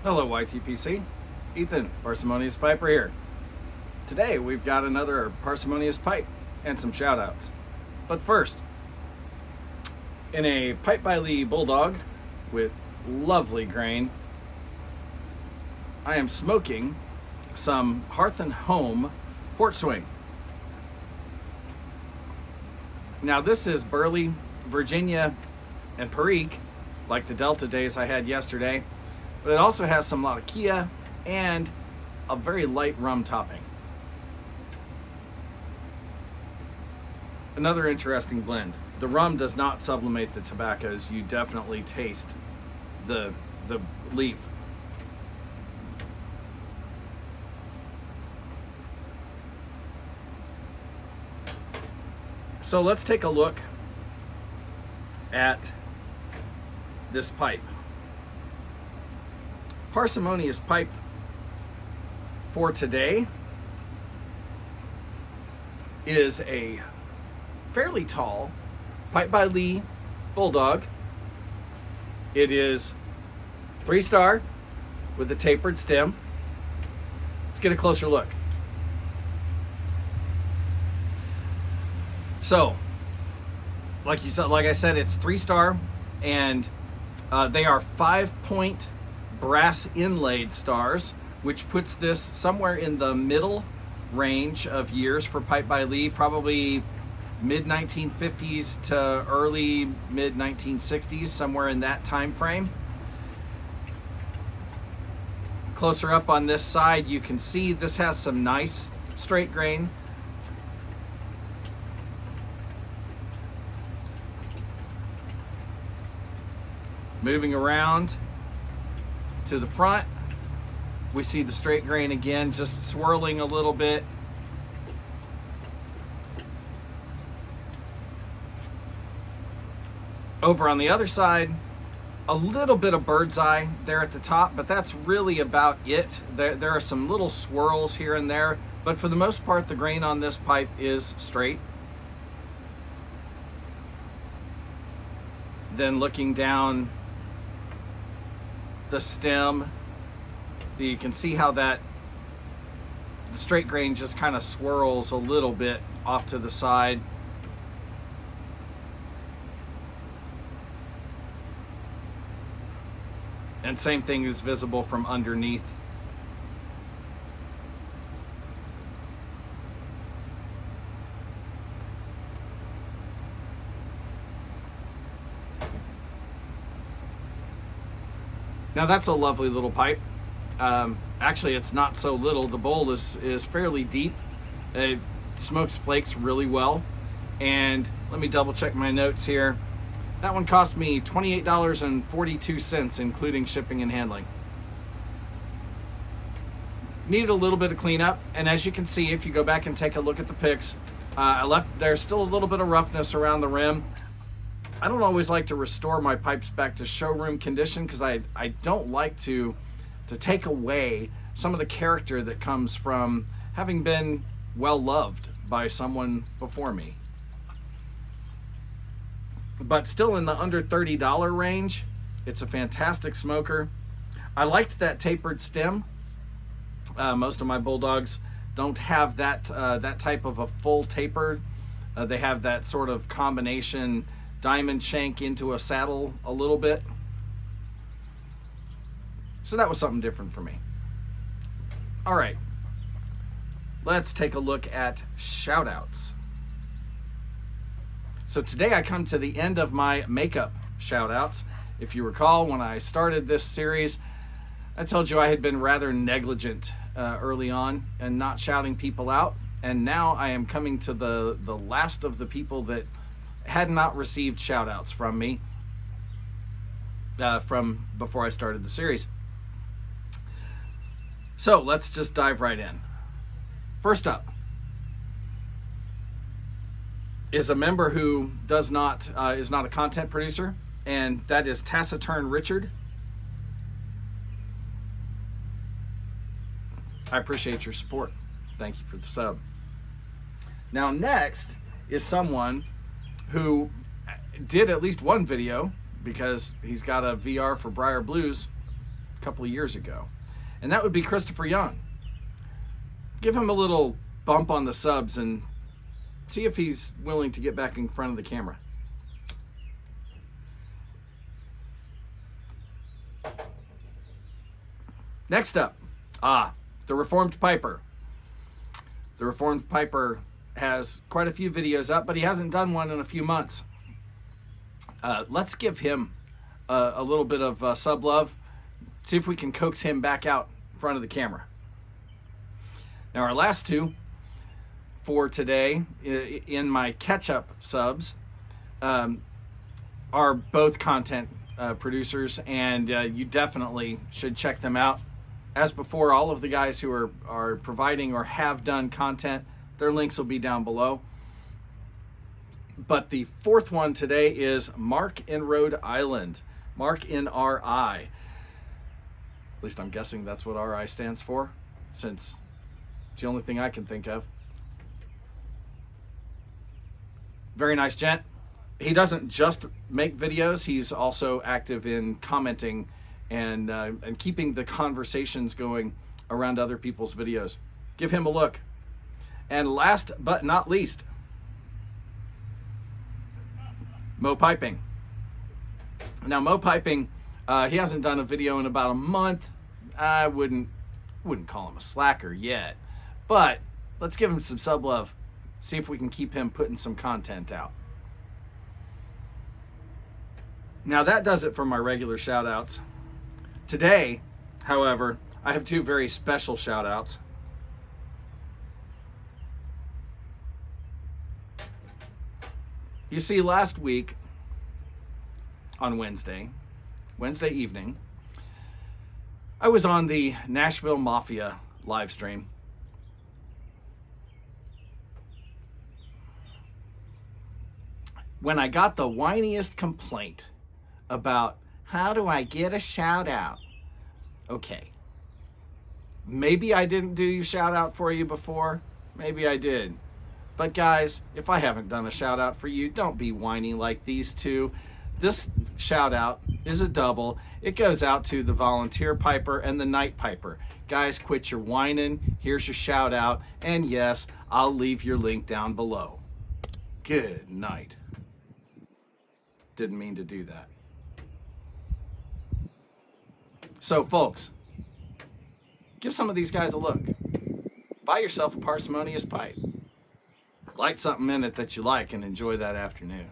Hello YTPC, Ethan, Parsimonious Piper here. Today we've got another Parsimonious pipe and some shout outs. But first, in a pipe by Lee Bulldog with lovely grain, I am smoking some Hearth and Home Port Swing. Now this is Burley, Virginia, and Perique, like the Delta days I had yesterday, but it also has some Latakia and a very light rum topping. Another interesting blend. The rum does not sublimate the tobaccos. You definitely taste the leaf. So let's take a look at this pipe. Parsimonious pipe for today is a fairly tall pipe by Lee Bulldog. It is 3-star with a tapered stem. Let's get a closer look. So, like I said, it's 3-star, and they are 5-point brass inlaid stars, which puts this somewhere in the middle range of years for pipe by Lee, probably mid 1950s to early mid 1960s, somewhere in that time frame. Closer up on this side, you can see this has some nice straight grain. Moving around to the front, we see the straight grain again, just swirling a little bit. Over on the other side, a little bit of bird's eye there at the top, but that's really about it. There are some little swirls here and there, but for the most part, the grain on this pipe is straight. Then looking down the stem, you can see how the straight grain just kind of swirls a little bit off to the side. And same thing is visible from underneath. Now that's a lovely little pipe. Actually, it's not so little. The bowl is fairly deep. It smokes flakes really well. And let me double check my notes here. That one cost me $28.42, including shipping and handling. Needed a little bit of cleanup, and as you can see, if you go back and take a look at the pics, there's still a little bit of roughness around the rim. I don't always like to restore my pipes back to showroom condition because I don't like to take away some of the character that comes from having been well loved by someone before me. But still in the under $30 range, it's a fantastic smoker. I liked that tapered stem. Most of my Bulldogs don't have that type of a full taper. They have that sort of combination diamond shank into a saddle a little bit. So that was something different for me. All right, let's take a look at shoutouts. So today I come to the end of my makeup shoutouts. If you recall, when I started this series, I told you I had been rather negligent early on and not shouting people out. And now I am coming to the last of the people that had not received shoutouts from me from before I started the series. So let's just dive right in. First up is a member who is not a content producer, and that is Taciturn Richard. I appreciate your support. Thank you for the sub. Now next is someone who did at least one video, because he's got a VR for Briar Blues a couple of years ago, and that would be Christopher Young. Give him a little bump on the subs and see if he's willing to get back in front of the camera. Next up, the Reformed Piper. The Reformed Piper has quite a few videos up, but he hasn't done one in a few months. Let's give him a little bit of sub love. See if we can coax him back out in front of the camera. Now, our last two for today in my catch-up subs are both content producers, and you definitely should check them out. As before, all of the guys who are providing or have done content, their links will be down below. But the fourth one today is Mark in Rhode Island. Mark in RI. At least I'm guessing that's what RI stands for, since it's the only thing I can think of. Very nice gent. He doesn't just make videos, he's also active in commenting and keeping the conversations going around other people's videos. Give him a look. And last but not least, Mo Piping. Now, Mo Piping, he hasn't done a video in about a month. I wouldn't call him a slacker yet, but let's give him some sub love. See if we can keep him putting some content out. Now, that does it for my regular shout outs. Today, however, I have two very special shout outs. You see, last week on Wednesday evening, I was on the Nashville Mafia live stream. When I got the whiniest complaint about how do I get a shout out? Okay. Maybe I didn't do your shout out for you before. Maybe I did. But guys, if I haven't done a shout out for you, don't be whiny like these two. This shout out is a double. It goes out to the Volunteer Piper and the Night Piper. Guys, quit your whining. Here's your shout out. And yes, I'll leave your link down below. Good night. Didn't mean to do that. So folks, give some of these guys a look. Buy yourself a Parsimonious pipe. Light something in it that you like and enjoy that afternoon.